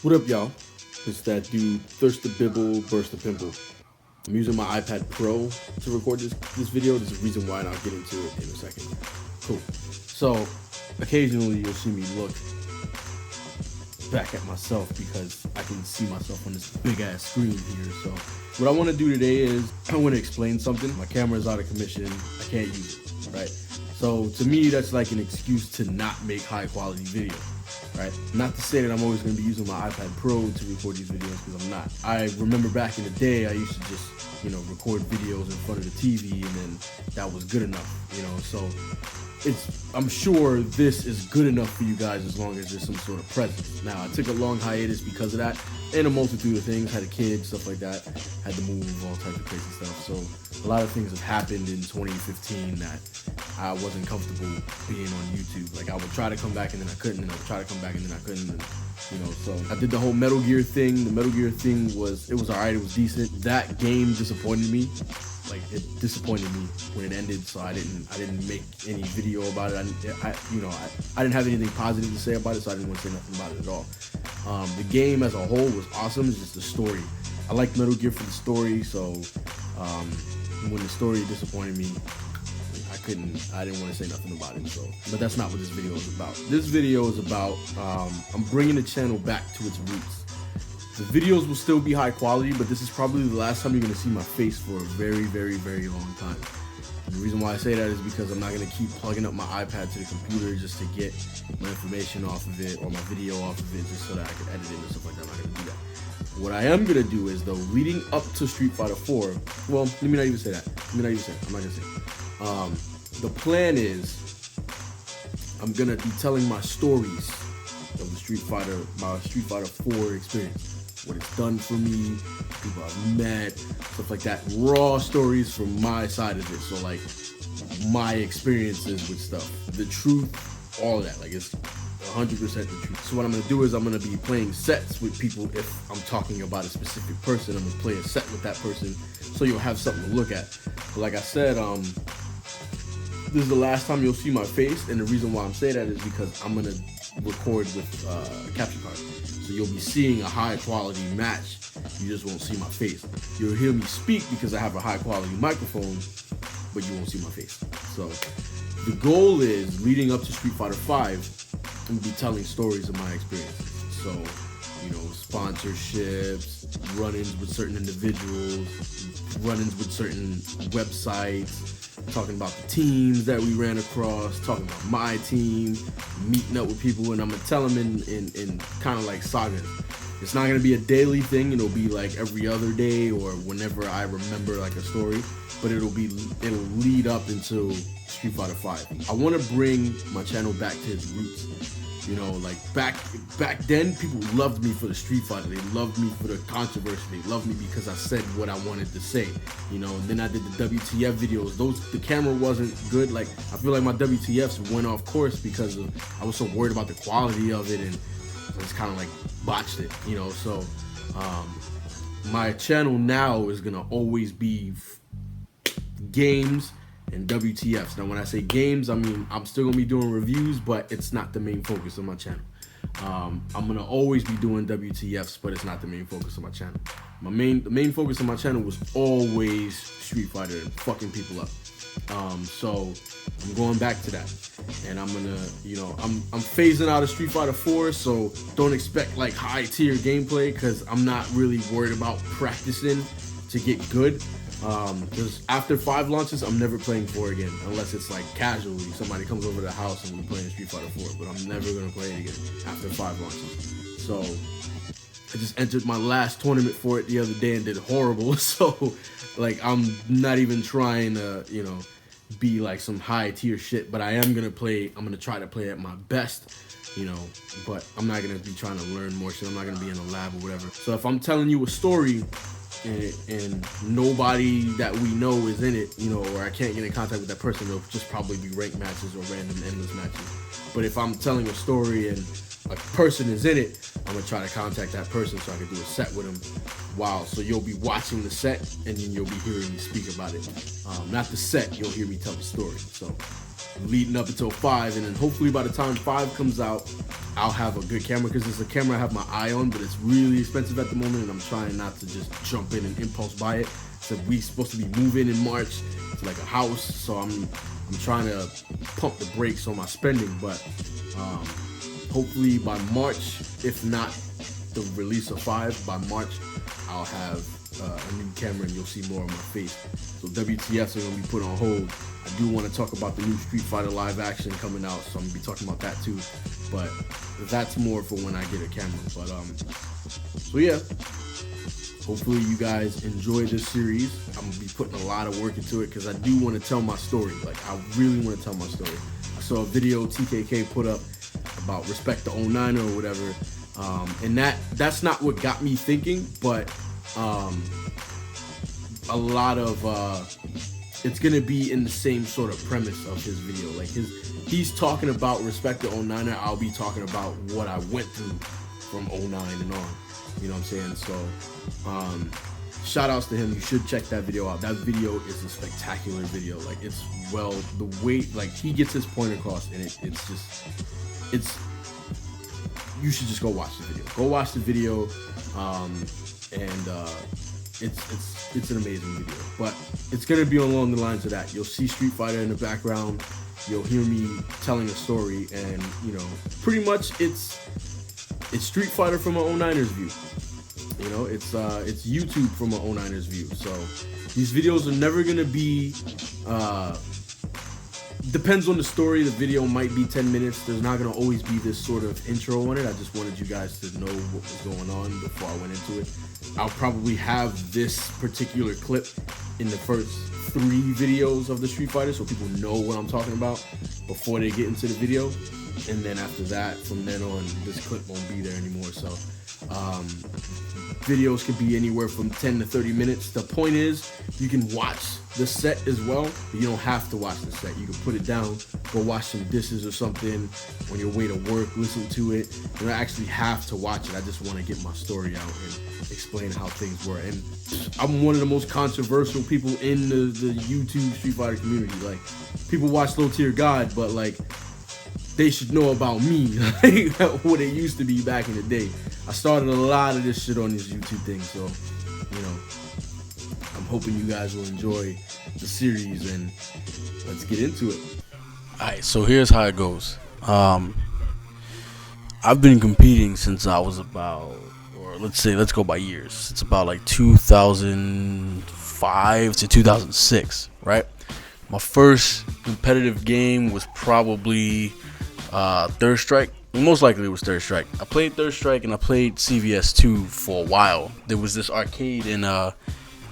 What up, y'all? It's that dude, Thirst the Bibble, Burst the Pimple. I'm using my iPad Pro to record this video. There's a reason why, and I'll get into it in a second. Cool. So, occasionally you'll see me look back at myself because I can see myself on this big-ass screen here. So, what I want to do today is I want to explain something. My camera is out of commission. I can't use it, right? So, to me, that's like an excuse to not make high-quality videos. Right? Not to say that I'm always going to be using my iPad Pro to record these videos, because I'm not. I remember back in the day, I used to just, record videos in front of the TV, and then that was good enough, So I'm sure this is good enough for you guys as long as there's some sort of presence. Now, I took a long hiatus because of that, and a multitude of things. Had a kid, stuff like that. Had to move, all types of crazy stuff. So a lot of things have happened in 2015 that I wasn't comfortable being on YouTube. Like, I would try to come back and then I couldn't, and I would try to come back and then I couldn't, and, so I did the whole Metal Gear thing. The Metal Gear thing it was alright, it was decent. That game disappointed me. Like, it disappointed me when it ended, so I didn't make any video about it. I didn't have anything positive to say about it, so I didn't want to say nothing about it at all. The game as a whole was awesome. It's just the story. I liked Metal Gear for the story, so when the story disappointed me, I didn't want to say nothing about it. So, but that's not what this video is about. This video is about I'm bringing the channel back to its roots. The videos will still be high quality, but this is probably the last time you're going to see my face for a very, very, very long time. And the reason why I say that is because I'm not going to keep plugging up my iPad to the computer just to get my information off of it or my video off of it just so that I can edit it and stuff like that. I'm not going to do that. What I am going to do is, though, leading up to Street Fighter 4, well, let me not even say that. I'm not going to say it. The plan is I'm going to be telling my stories of the my Street Fighter 4 experience. What it's done for me, people I've met, stuff like that. Raw stories from my side of it. So, like, my experiences with stuff. The truth, all of that. Like, it's 100% the truth. So what I'm going to do is I'm going to be playing sets with people. If I'm talking about a specific person, I'm going to play a set with that person so you'll have something to look at. But like I said, this is the last time you'll see my face, and the reason why I'm saying that is because I'm going to record with a capture card. So you'll be seeing a high quality match. You just won't see my face. You'll hear me speak because I have a high quality microphone, but you won't see my face. So the goal is, leading up to Street Fighter 5, I'm going to be telling stories of my experiences. So, sponsorships, run-ins with certain individuals, run-ins with certain websites, talking about the teams that we ran across, talking about my team, meeting up with people, and I'm gonna tell them in kind of like sagas. It's not gonna be a daily thing. It'll be like every other day or whenever I remember like a story, but it'll lead up into Street Fighter 5. I want to bring my channel back to its roots. Like back then, people loved me for the Street Fighter. They loved me for the controversy. They loved me because I said what I wanted to say. And then I did the WTF videos. The camera wasn't good. Like, I feel like my WTFs went off course because I was so worried about the quality of it, and I just kind of like botched it. So my channel now is gonna always be games and WTFs. Now, when I say games, I mean I'm still gonna be doing reviews, but it's not the main focus of my channel. I'm gonna always be doing WTFs, but it's not the main focus of my channel. The main focus of my channel was always Street Fighter and fucking people up. So I'm going back to that, and I'm gonna, I'm phasing out of Street Fighter 4, so don't expect like high tier gameplay, because I'm not really worried about practicing to get good. Because after 5 launches, I'm never playing 4 again, unless it's like casually somebody comes over to the house and we're playing Street Fighter 4. But I'm never gonna play it again after 5 launches. So I just entered my last tournament for it the other day and did horrible. So like, I'm not even trying to be like some high tier shit, but I am gonna play. I'm gonna try to play at my best. But I'm not gonna be trying to learn more shit. I'm not gonna be in a lab or whatever. So if I'm telling you a story, and nobody that we know is in it, or I can't get in contact with that person, it'll just probably be ranked matches or random endless matches. But if I'm telling a story and a person is in it, I'm gonna try to contact that person so I can do a set with them. So you'll be watching the set, and then you'll be hearing me speak about it. Not the set, you'll hear me tell the story. So leading up until 5, and then hopefully by the time 5 comes out, I'll have a good camera, because it's a camera I have my eye on, but it's really expensive at the moment, and I'm trying not to just jump in and impulse buy it. So we're supposed to be moving in March to like a house, so I'm trying to pump the brakes on my spending. But hopefully by March, if not the release of 5, by March I'll have a new camera and you'll see more of my face. So WTFs are gonna be put on hold. I do want to talk about the new Street Fighter live action coming out, so I'm gonna be talking about that too. But that's more for when I get a camera. But so yeah, hopefully you guys enjoy this series. I'm gonna be putting a lot of work into it, because I do want to tell my story. Like, I really want to tell my story. I saw a video TKK put up about Respect the 09 or whatever, and that's not what got me thinking, but a lot of it's gonna be in the same sort of premise of his video. Like, he's talking about Respect the 09er, I'll be talking about what I went through from 09 and on. You know what I'm saying? So shout outs to him. You should check that video out. That video is a spectacular video. Like, it's the way, like, he gets his point across, and it's you should just go watch the video. Go watch the video, and it's an amazing video. But it's gonna be along the lines of that. You'll see Street Fighter in the background. You'll hear me telling a story, and you know, pretty much it's Street Fighter from an 09ers view. You know, it's YouTube from an 09ers view. So these videos are never gonna be. Depends on the story. The video might be 10 minutes. There's not gonna always be this sort of intro on it. I just wanted you guys to know what was going on before I went into it. I'll probably have this particular clip in the first 3 videos of the Street Fighter, so people know what I'm talking about before they get into the video. And then after that, from then on, this clip won't be there anymore. So videos could be anywhere from 10 to 30 minutes. The point is, you can watch the set as well, but you don't have to watch the set. You can put it down, go watch some disses or something on your way to work, listen to it. You don't actually have to watch it. I just want to get my story out and explain how things were. And I'm one of the most controversial people in the YouTube Street Fighter community. Like, people watch Low Tier God, but like, they should know about me, like what it used to be back in the day. I started a lot of this shit on this YouTube thing, so you know, I'm hoping you guys will enjoy the series, and let's get into it. Alright, so here's how it goes. I've been competing since I was about, or let's go by years. It's about like 2005 to 2006, right? My first competitive game was probably Third Strike. Most likely it was Third Strike. I played Third Strike and I played CVS 2 for a while. There was this arcade in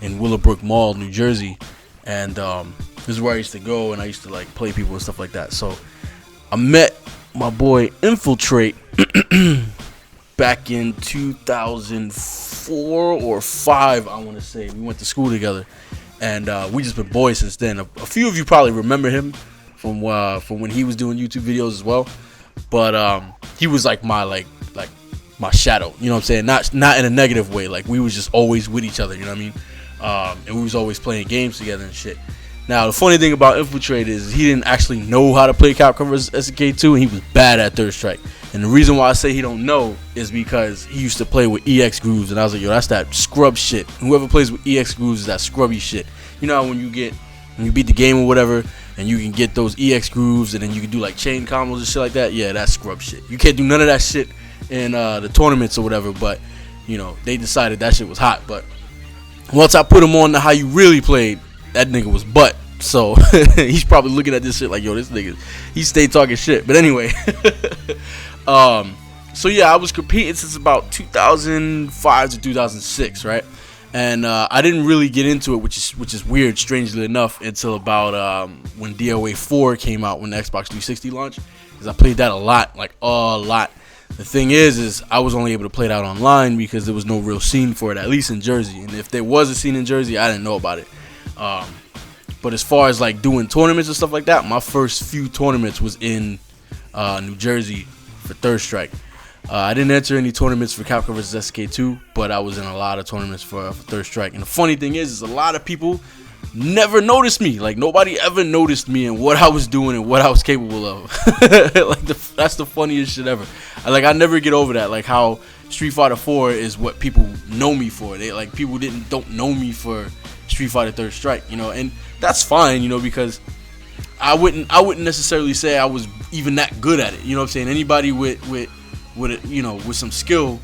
Willowbrook Mall, New Jersey, and this is where I used to go, and I used to like play people and stuff like that. So I met my boy Infilltr8 back in 2004 or 5, I want to say. We went to school together, and we just been boys since then. A few of you probably remember him from when he was doing YouTube videos as well, but he was like my shadow, you know what I'm saying? Not in a negative way. Like, we was just always with each other, you know what I mean? And we was always playing games together and shit. Now, the funny thing about Infilltr8 is he didn't actually know how to play Capcom vs. SNK2, and he was bad at Third Strike. And the reason why I say he don't know is because he used to play with EX grooves, and I was like, yo, that's that scrub shit. Whoever plays with EX grooves is that scrubby shit. You know how when you beat the game or whatever, and you can get those EX grooves, and then you can do like chain combos and shit like that? Yeah, that's scrub shit. You can't do none of that shit in the tournaments or whatever, but you know, they decided that shit was hot. But once I put him on to how you really played, that nigga was butt. So he's probably looking at this shit like, yo, this nigga, he stayed talking shit. But anyway, so yeah, I was competing since about 2005 to 2006, right? And I didn't really get into it, which is weird, strangely enough, until about when DOA 4 came out, when the Xbox 360 launched, because I played that a lot. The thing is I was only able to play it out online because there was no real scene for it, at least in Jersey. And if there was a scene in Jersey, I didn't know about it. But as far as like doing tournaments and stuff like that, my first few tournaments was in New Jersey for Third Strike. I didn't enter any tournaments for Capcom vs. SK2, but I was in a lot of tournaments for Third Strike. And the funny thing is a lot of people never noticed me. Like, nobody ever noticed me and what I was doing and what I was capable of. Like, that's the funniest shit ever. I never get over that. Like, how Street Fighter 4 is what people know me for. They like, people don't know me for Street Fighter Third Strike, you know, and that's fine, you know, because I wouldn't necessarily say I was even that good at it. You know what I'm saying? Anybody with you know, with some skill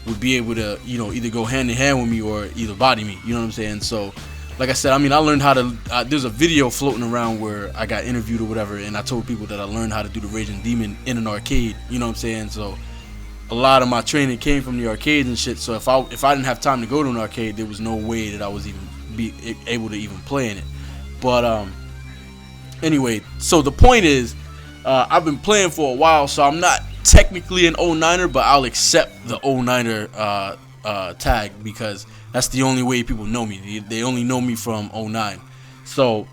would be able to, you know, either go hand in hand with me or either body me. You know what I'm saying? So, like I said, I mean, I learned how to. There's a video floating around where I got interviewed or whatever, and I told people that I learned how to do the Raging Demon in an arcade. You know what I'm saying? So, a lot of my training came from the arcades and shit. So if I didn't have time to go to an arcade, there was no way that I was even be able to even play in it. But anyway, so the point is, I've been playing for a while, so I'm not technically an 09er, but I'll accept the 09er tag because that's the only way people know me. They only know me from 09. So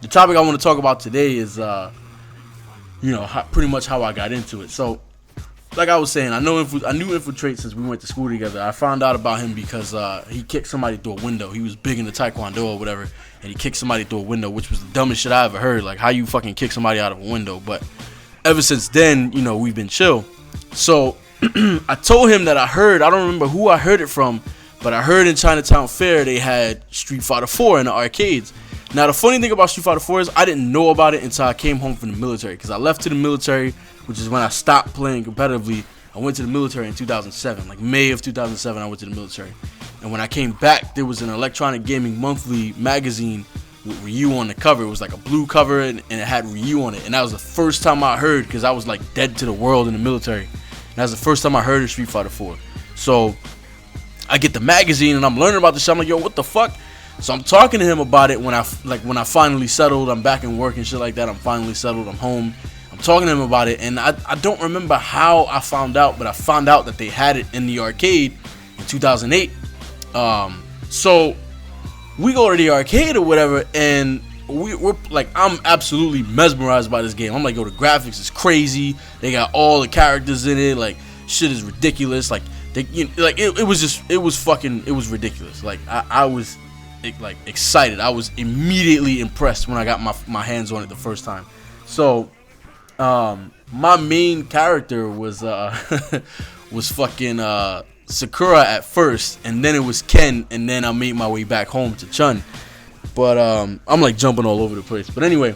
the topic I want to talk about today is, you know, pretty much how I got into it. So, like I was saying, I knew Infilltr8 since we went to school together. I found out about him because he kicked somebody through a window. He was big into Taekwondo or whatever, and he kicked somebody through a window, which was the dumbest shit I ever heard. Like, how you fucking kick somebody out of a window? But ever since then, you know, we've been chill. So I told him that I don't remember who I heard it from, but I heard in Chinatown Fair they had Street Fighter 4 in the arcades. Now, the funny thing about Street Fighter 4 is I didn't know about it until I came home from the military, because I left to the military, which is when I stopped playing competitively. I went to the military in 2007, like May of 2007, I went to the military. And when I came back, there was an Electronic Gaming Monthly magazine with Ryu on the cover. It was like a blue cover, and it had Ryu on it. And that was the first time I heard, because I was like dead to the world in the military. And that was the first time I heard of Street Fighter 4. So I get the magazine, and I'm learning about this shit. I'm like, yo, what the fuck? So I'm talking to him about it when I finally settled. I'm back in work and shit like that. I'm finally settled. I'm home. I'm talking to him about it, and I don't remember how I found out, but I found out that they had it in the arcade in 2008. So we go to the arcade or whatever, and we're like, I'm absolutely mesmerized by this game. I'm like, yo, the graphics is crazy. They got all the characters in it. Like, shit is ridiculous. Like, it was ridiculous. Like, I was like excited. I was immediately impressed when I got my hands on it the first time. So my main character was was fucking Sakura at first, and then it was Ken, and then I made my way back home to Chun. But I'm like jumping all over the place. But anyway,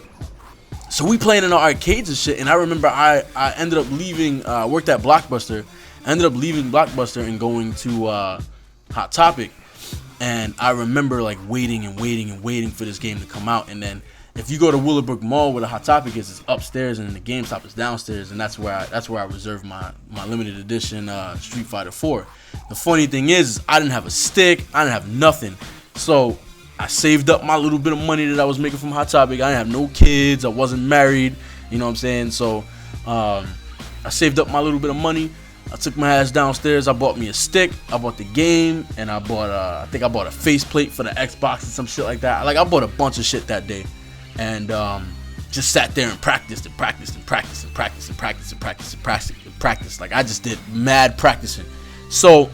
so we playing in the arcades and shit, and I remember I ended up leaving. Worked at Blockbuster. I ended up leaving Blockbuster and going to Hot Topic. And I remember like waiting for this game to come out. And then if you go to Willowbrook Mall, where the Hot Topic is, it's upstairs, and the GameStop is downstairs, and that's where I reserved my limited edition Street Fighter 4. The funny thing is, I didn't have a stick, I didn't have nothing. So I saved up my little bit of money that I was making from Hot Topic. I didn't have no kids, I wasn't married, you know what I'm saying? So I saved up my little bit of money. I took my ass downstairs. I bought me a stick. I bought the game, and I bought I think I bought a faceplate for the Xbox and some shit like that. Like, I bought a bunch of shit that day, and just sat there and practiced. Like, I just did mad practicing. So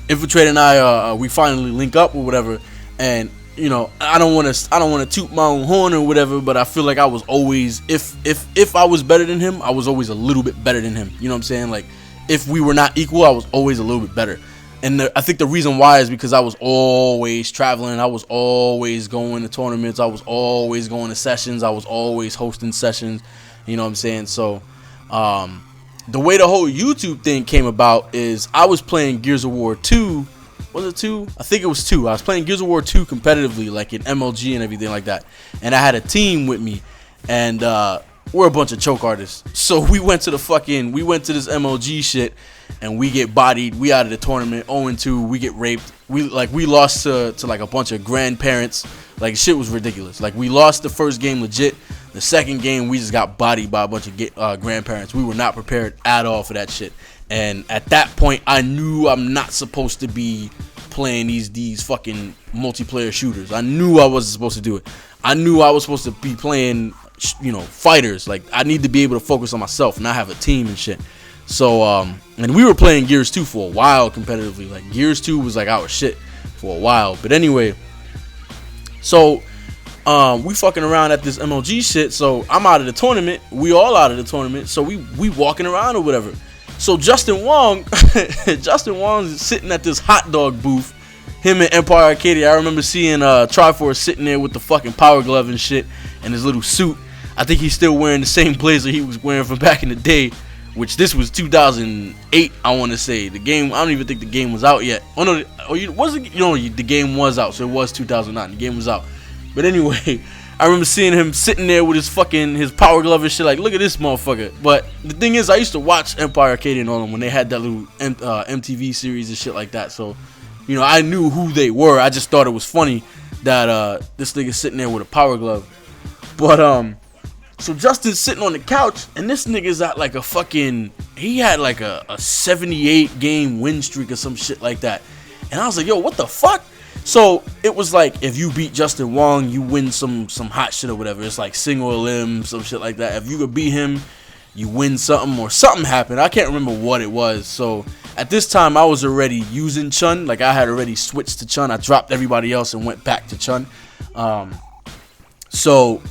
Infilltr8 and I, we finally link up or whatever, and you know, I don't want to toot my own horn or whatever, but I feel like I was always, if I was better than him, I was always a little bit better than him. You know what I'm saying? Like, if we were not equal, I was always a little bit better. And I think the reason why is because I was always traveling. I was always going to tournaments. I was always going to sessions. I was always hosting sessions. You know what I'm saying? So, the way the whole YouTube thing came about is I was playing Gears of War 2. Was it 2? I think it was 2. I was playing Gears of War 2 competitively, like in MLG and everything like that. And I had a team with me, and we're a bunch of choke artists. So we went to this MLG shit, and we get bodied. We out of the tournament, 0-2. We get raped. We lost to like a bunch of grandparents. Like, shit was ridiculous. Like, we lost the first game legit. The second game, we just got bodied by a bunch of grandparents. We were not prepared at all for that shit. And at that point, I knew I'm not supposed to be playing these fucking multiplayer shooters. I knew I wasn't supposed to do it. I knew I was supposed to be playing, you know, fighters. Like, I need to be able to focus on myself and not have a team and shit. So, and we were playing Gears 2 for a while competitively. Like, Gears 2 was like our shit for a while. But anyway, So we fucking around at this MLG shit. So I'm out of the tournament. We all out of the tournament. So we walking around or whatever. So Justin Wong, Justin Wong's sitting at this hot dog booth. Him and Empire Arcade. I remember seeing Triforce sitting there with the fucking power glove and shit and his little suit. I think he's still wearing the same blazer he was wearing from back in the day, which this was 2008. I want to say the game. I don't even think the game was out yet. Oh no, the game was out, so it was 2009. The game was out. But anyway, I remember seeing him sitting there with his power glove and shit. Like, look at this motherfucker. But the thing is, I used to watch Empire Arcade and all them when they had that little MTV series and shit like that. So, you know, I knew who they were. I just thought it was funny that this nigga sitting there with a power glove. But so Justin's sitting on the couch, and this nigga's at like he had like a 78 game win streak or some shit like that. And I was like, yo, what the fuck? So it was like, if you beat Justin Wong, you win some hot shit or whatever. It's like single limb, some shit like that. If you could beat him, you win something, or something happened. I can't remember what it was. So at this time, I was already using Chun. Like, I had already switched to Chun. I dropped everybody else and went back to Chun. So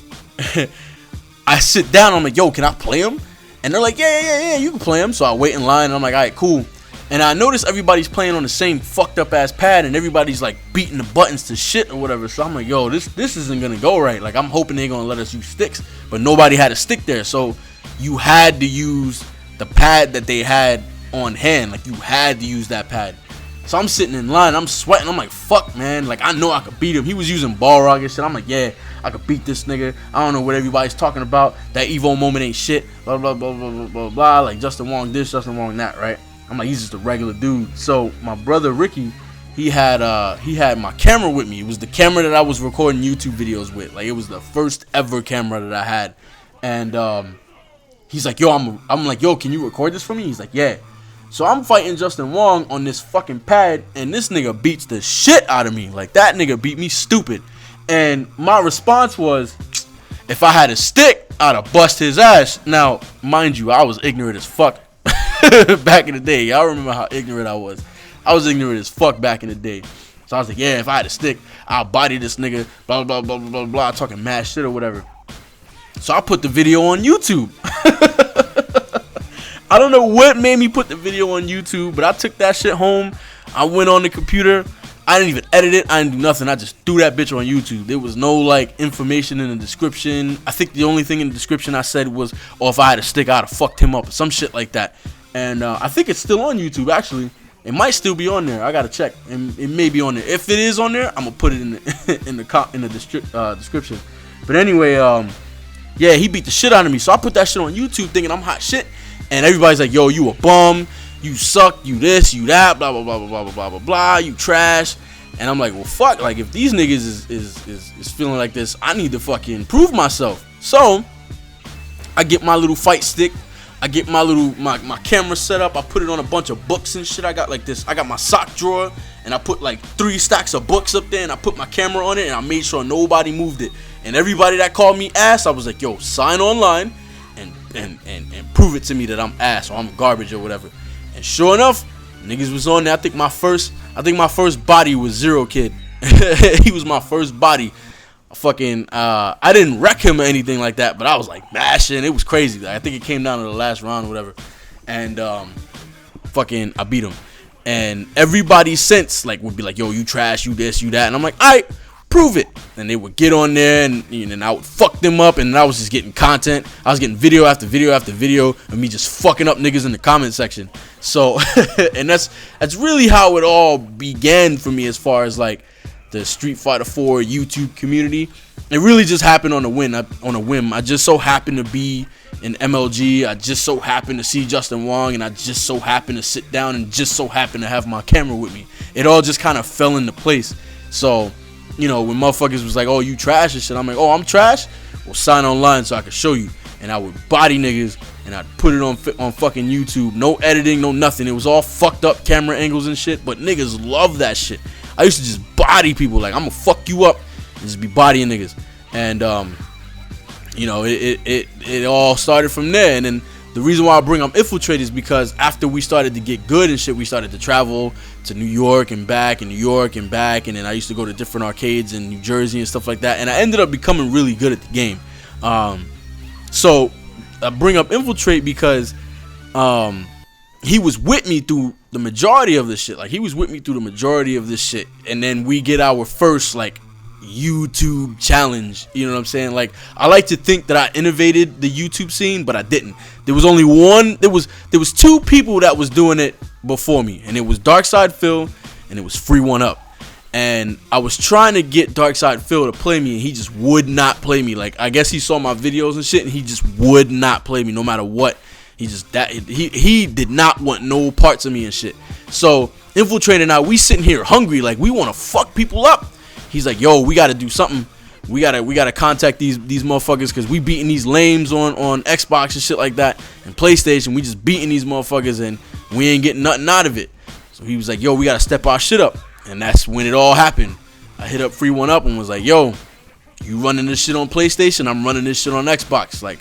I sit down. I'm like, yo, can I play him? And they're like, yeah, you can play him. So I wait in line, and I'm like, all right, cool. And I notice everybody's playing on the same fucked up ass pad, and everybody's like beating the buttons to shit or whatever. So I'm like, yo, this isn't gonna go right. Like, I'm hoping they're gonna let us use sticks, but nobody had a stick there. So you had to use the pad that they had on hand. Like, you had to use that pad. So I'm sitting in line, I'm sweating. I'm like, fuck, man. Like, I know I could beat him. He was using Balrog and shit. I'm like, yeah, I could beat this nigga. I don't know what everybody's talking about. That Evo moment ain't shit. Blah, blah, blah, blah, blah, blah, blah. Like, Justin Wong this, Justin Wong that, right? I'm like, he's just a regular dude. So my brother Ricky, he had my camera with me. It was the camera that I was recording YouTube videos with. Like, it was the first ever camera that I had. And he's like, yo, I'm like, yo, can you record this for me? He's like, yeah. So I'm fighting Justin Wong on this fucking pad, and this nigga beats the shit out of me. Like, that nigga beat me stupid. And my response was, if I had a stick, I'd have bust his ass. Now, mind you, I was ignorant as fuck back in the day. Y'all remember how ignorant I was. I was ignorant as fuck back in the day. So I was like, yeah, if I had a stick, I'll body this nigga, blah, blah, blah, blah, blah, blah, talking mad shit or whatever. So I put the video on YouTube. I don't know what made me put the video on YouTube, but I took that shit home. I went on the computer. I didn't even edit it. I didn't do nothing. I just threw that bitch on YouTube. There was no, like, information in the description. I think the only thing in the description I said was, oh, if I had a stick, I'd have fucked him up or some shit like that. And I think it's still on YouTube, actually. It might still be on there. I gotta check. And it may be on there. If it is on there, I'm gonna put it in the description. But anyway, yeah, he beat the shit out of me. So I put that shit on YouTube thinking I'm hot shit. And everybody's like, yo, you a bum. You suck. You this, you that, blah, blah, blah, blah, blah, blah, blah, blah. You trash. And I'm like, well, fuck. Like, if these niggas is feeling like this, I need to fucking prove myself. So I get my little fight stick. I get my camera set up. I put it on a bunch of books and shit. I got like this. I got my sock drawer, and I put like 3 stacks of books up there, and I put my camera on it, and I made sure nobody moved it. And everybody that called me ass, I was like, yo, sign online and prove it to me that I'm ass or I'm garbage or whatever. And sure enough, niggas was on there. I think my first body was Zero Kid. He was my first body. I didn't wreck him or anything like that, but I was like mashing. It was crazy. I think it came down to the last round or whatever. And I beat him. And everybody since like would be like, yo, you trash, you this, you that. And I'm like, all right, prove it. And they would get on there, and I would fuck them up, and I was just getting content. I was getting video after video after video of me just fucking up niggas in the comment section. So and that's really how it all began for me as far as like the Street Fighter 4 YouTube community. It really just happened on a whim. I just so happened to be in MLG. I just so happened to see Justin Wong, and I just so happened to sit down and just so happened to have my camera with me. It all just kind of fell into place. So, you know, when motherfuckers was like, oh, you trash and shit, I'm like, oh, I'm trash? Well, sign online so I can show you. And I would body niggas, and I'd put it on fucking YouTube. No editing, no nothing. It was all fucked up camera angles and shit, but niggas love that shit. I used to just body people. Like, I'm gonna fuck you up and just be bodying niggas. And, you know, it all started from there. And then the reason why I bring up Infilltr8 is because after we started to get good and shit, we started to travel to New York and back, and New York and back, and then I used to go to different arcades in New Jersey and stuff like that, and I ended up becoming really good at the game. So I bring up Infilltr8 because he was with me through the majority of this shit. Like, he was with me through the majority of this shit, and then we get our first like YouTube challenge. You know what I'm saying? Like, I like to think that I innovated the YouTube scene, but I didn't. There was only one. There was two people that was doing it before me, and it was Darkside Phil and it was Free1Up. And I was trying to get Darkside Phil to play me, and he just would not play me. Like, I guess he saw my videos and shit, and he just would not play me no matter what. He did not want no parts of me and shit. So Infilltr8 and I, we sitting here hungry, like we want to fuck people up. He's like, yo, we got to do something. We gotta contact these motherfuckers, because we beating these lames on Xbox and shit like that, and PlayStation. We just beating these motherfuckers, and we ain't getting nothing out of it. So he was like, yo, we gotta step our shit up. And that's when it all happened. I hit up Free1Up and was like, yo, you running this shit on PlayStation, I'm running this shit on Xbox. Like,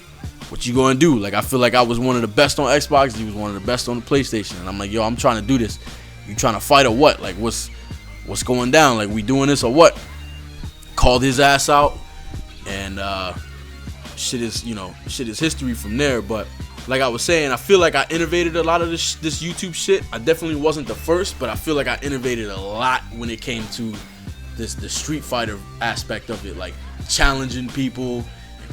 what you gonna do? Like, I feel like I was one of the best on Xbox, he was one of the best on the PlayStation. And I'm like, yo, I'm trying to do this. You trying to fight or what? Like, what's going down? Like, we doing this or what? Called his ass out, and shit is history from there. But like I was saying, I feel like I innovated a lot of this YouTube shit. I definitely wasn't the first, but I feel like I innovated a lot when it came to the Street Fighter aspect of it, like challenging people,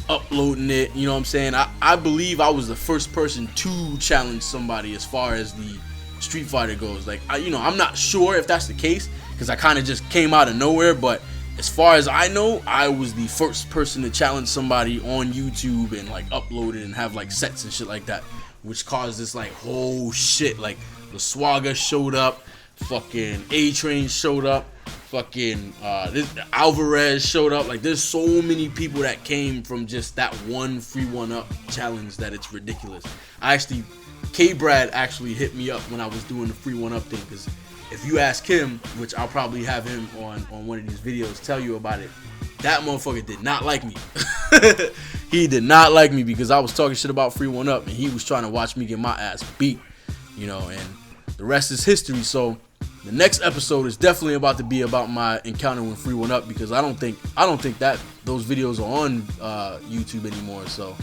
uploading it. You know what I'm saying? I believe I was the first person to challenge somebody as far as the Street Fighter goes. Like, I'm not sure if that's the case, because I kind of just came out of nowhere, but as far as I know, I was the first person to challenge somebody on YouTube and like upload it and have like sets and shit like that, which caused this like whole shit. Like, the Swagger showed up, fucking A-Train showed up, fucking this Alvarez showed up. Like, there's so many people that came from just that one Free1Up challenge that it's ridiculous. K-Brad actually hit me up when I was doing the Free1Up thing, because if you ask him, which I'll probably have him on one of these videos tell you about it, that motherfucker did not like me. He did not like me because I was talking shit about Free1Up, and he was trying to watch me get my ass beat, and the rest is history. So the next episode is definitely about to be about my encounter with Free1Up, because I don't think that those videos are on YouTube anymore. So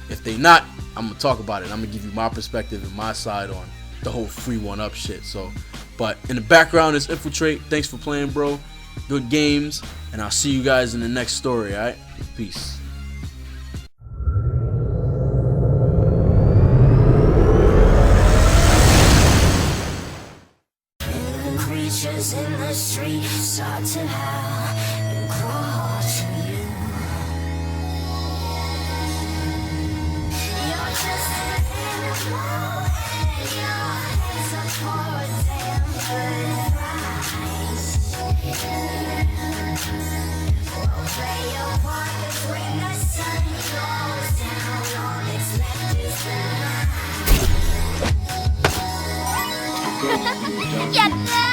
if they not, I'm gonna talk about it. I'm gonna give you my perspective and my side on the whole Free1Up shit. So, but in the background is Infilltr8. Thanks for playing, bro. Good games, and I'll see you guys in the next story. All right, peace. Creatures in the street start to howl and crawl to you. You're just an animal, and your hands are for a damn good price. Play your part, 'cause when the sun goes down, all that's left is the night. Yeah.